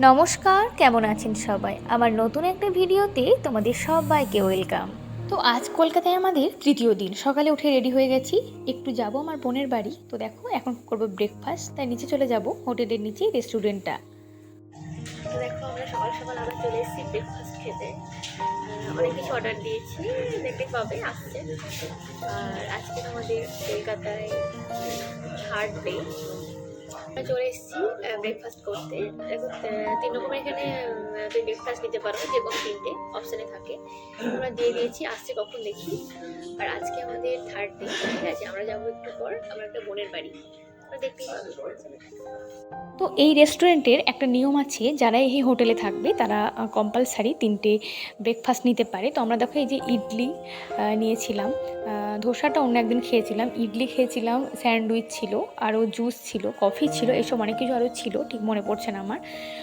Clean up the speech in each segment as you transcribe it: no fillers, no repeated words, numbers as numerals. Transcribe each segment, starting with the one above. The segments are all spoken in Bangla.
নমস্কার, কেমন আছেন সবাই? আমার নতুন একটা ভিডিওতে তোমাদের সবাইকে ওয়েলকাম। তো আজ কলকাতায় আমাদের তৃতীয় দিন। সকালে উঠে রেডি হয়ে গেছি, একটু যাব আমার বোনের বাড়ি। তো দেখো এখন করব ব্রেকফাস্ট, তাই নিচে চলে যাব হোটেলের নিচে রেস্টুরেন্টটা। তো দেখো আমরা সকাল সকাল আবার চলে এসেছি ব্রেকফাস্ট খেতে। অনেক কিছু অর্ডার দিয়েছি, দেখতে পাবে আসছে। আর আজকে আমাদের কলকাতায় থার্ড ডে। আমরা চলে এসেছি ব্রেকফাস্ট করতে। দেখো 3 রকমের এখানে তুমি ব্রেকফাস্ট নিতে পারো, যে কোনো 3টে অপশানে থাকে। আমরা দিয়ে দিয়েছি, আসছে কখন দেখি। আর আজকে আমাদের থার্ড ডে, ঠিক আছে? আমরা যাবো একটু পর আমার একটা বোনের বাড়ি, দেখতেই পাবে। তো এই রেস্টুরেন্টের একটা নিয়ম আছে, যারা এই হোটেলে থাকবে তারা কম্পালসারি 3টে ব্রেকফাস্ট নিতে পারে। তো আমরা দেখো এই যে ইডলি নিয়েছিলাম, ধোসাটা অন্য একদিন খেয়েছিলাম, ইডলি খেয়েছিলাম, স্যান্ডউইচ ছিল, আরও জুস ছিল, কফি ছিল, এসব অনেক কিছু আরও ছিল, ঠিক মনে পড়ছে না আমার।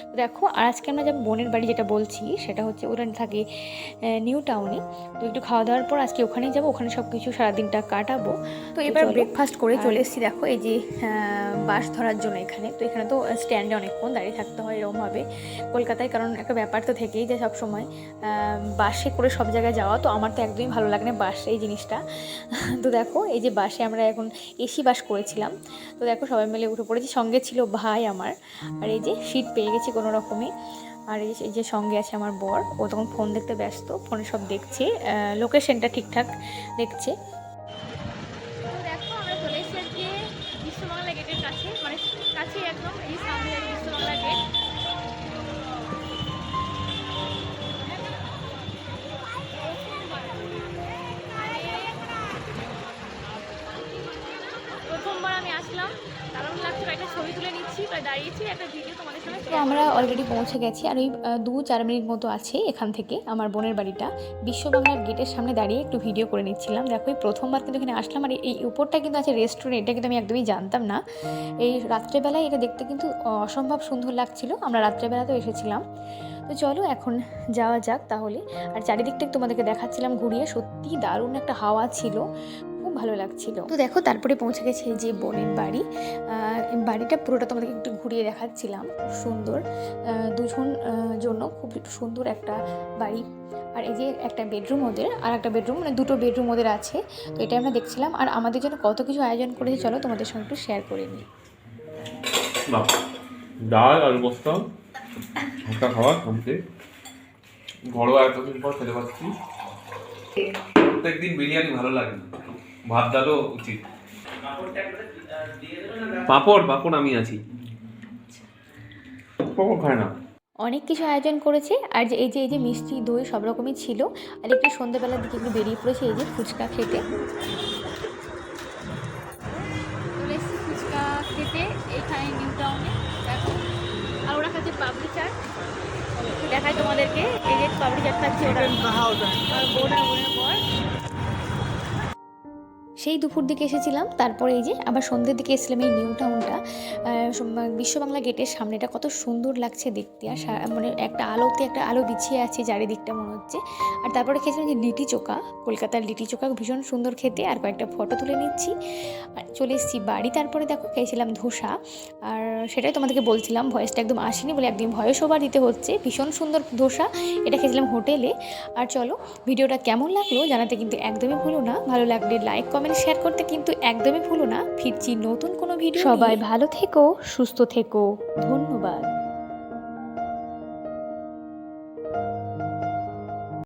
তো দেখো আর আজকে আমরা যাবো বোনের বাড়ি, যেটা বলছি সেটা হচ্ছে ওখানে থাকে নিউ টাউনে। তো একটু খাওয়া দাওয়ার পর আজকে ওখানেই যাবো, ওখানে সব কিছু সারাদিনটা কাটাবো। তো এবার ব্রেকফাস্ট করে চলে এসেছি দেখো এই যে বাস ধরার জন্য এখানে। তো এখানে তো স্ট্যান্ডে অনেকক্ষণ দাঁড়িয়ে থাকতে হয় এরকমভাবে কলকাতায়, কারণ একটা ব্যাপার তো থেকেই যে সবসময় বাসে করে সব জায়গায় যাওয়া। তো আমার তো একদমই ভালো লাগে না বাস এই জিনিসটা। তো দেখো এই যে বাসে আমরা এখন এসি বাস করেছিলাম। তো দেখো সবাই মিলে উঠে পড়েছি, সঙ্গে ছিল ভাই আমার। আর এই যে সিট পেয়ে গেছি কোনো রকমে। আর এই যে সঙ্গে আছে আমার বর, ও তখন ফোন দেখতে ব্যস্ত, ফোনে সব দেখছে, লোকেশনটা ঠিকঠাক দেখছে। দেখো আমরা চলে এসেছি আজকে বিশ্ববাংলা গেটের কাছে, মানে কাছে একদম, এই সামনে বিশ্ববাংলা গেট। প্রথমবার আমি আসলাম, দারুণ লাগছে, একটা ছবি তুলে নিচ্ছি, দাঁড়িয়েছি, একটা ভিডিও তোমাদের সঙ্গে। তো আমরা অলরেডি পৌঁছে গেছি, আর ওই 2-4 মিনিট মতো আছে এখান থেকে আমার বোনের বাড়িটা। বিশ্ববাংলার গেটের সামনে দাঁড়িয়ে একটু ভিডিও করে নিচ্ছিলাম। দেখো এই প্রথমবার কিন্তু এখানে আসলাম, আর এই উপরটা কিন্তু আছে রেস্টুরেন্ট, এটা কিন্তু আমি একদমই জানতাম না। এই রাত্রেবেলায় এটা দেখতে কিন্তু অসম্ভব সুন্দর লাগছিল, আমরা রাত্রেবেলাতেও এসেছিলাম। তো চলো এখন যাওয়া যাক তাহলে। আর চারিদিকটা তোমাদেরকে দেখাচ্ছিলাম ঘুরিয়ে, সত্যি দারুণ একটা হাওয়া ছিল, খুব ভালো লাগছিল। তো দেখো তারপরে পৌঁছে গেছে যে বোনের বাড়ি। বাড়িটা পুরোটা তোমাদেরকে একটু ঘুরিয়ে দেখাচ্ছিলাম, খুব সুন্দর, দুজন জন্য খুব সুন্দর একটা বাড়ি। আর এই যে একটা বেডরুম ওদের, আর একটা বেডরুম, মানে 2টো বেডরুম ওদের আছে। তো এটা আমরা দেখছিলাম, আর আমাদের জন্য কত কিছু আয়োজন করেছে চলো তোমাদের সঙ্গে একটু শেয়ার করে নিই। ডাল আলু পোস্ত, হালকা খাবার কমপ্লিট, ঘরোয়া এতদিন পর খেতে পাচ্ছি। প্রত্যেকদিন বিরিয়ানি ভালো লাগে না, ভাত ডালও উচিত। পাপড় পাপড় আমি আছি, পাপড় খায় না। অনেক কিছু আয়োজন করেছে, আর যে এই যে মিষ্টি দই সব রকমই ছিল। আর একটু সন্ধ্যেবেলার দিকে একটু বেরিয়ে পড়েছে এই যে ফুচকা খেতে। চলে এসেছি ফুচকা খেতে এখানে নিউ টাউনে, দেখো। আর ওরা খাচ্ছে পাপড়ি চাট, দেখায় তোমাদেরকে, এই যে পাপড়ি চাট খাচ্ছে ওরা, আর বোনের পর। সেই দুপুর দিকে এসেছিলাম, তারপরে এই যে আবার সন্ধ্যের দিকে এসেছিলাম এই নিউ টাউনটা। বিশ্ববাংলা গেটের সামনেটা কত সুন্দর লাগছে দেখতে, আর মানে একটা আলো বিছিয়ে আছে চারিদিকটা মনে হচ্ছে। আর তারপরে খেয়েছিলাম যে লিটি চোখা, কলকাতার লিটি চোখা ভীষণ সুন্দর খেতে, আর কয়েকটা ফটো তুলে নিচ্ছি। আর চলে এসেছি বাড়ি। তারপরে দেখো খেয়েছিলাম ধোসা, আর সেটাই তোমাদেরকে বলছিলাম ভয়েসটা একদম আসেনি বলে একদিন ভয়েস ওভার দিতে হচ্ছে। ভীষণ সুন্দর ধোসা, এটা খেয়েছিলাম হোটেলে। আর চলো ভিডিওটা কেমন লাগলো জানাতে কিন্তু একদমই ভুলো না, ভালো লাগলে লাইক কমেন্ট শেয়ার করতে কিন্তু একদমই ভুলো না। ফিরছি নতুন কোনো ভিডিও। সবাই ভালো থেকো, সুস্থ থেকো, ধন্যবাদ।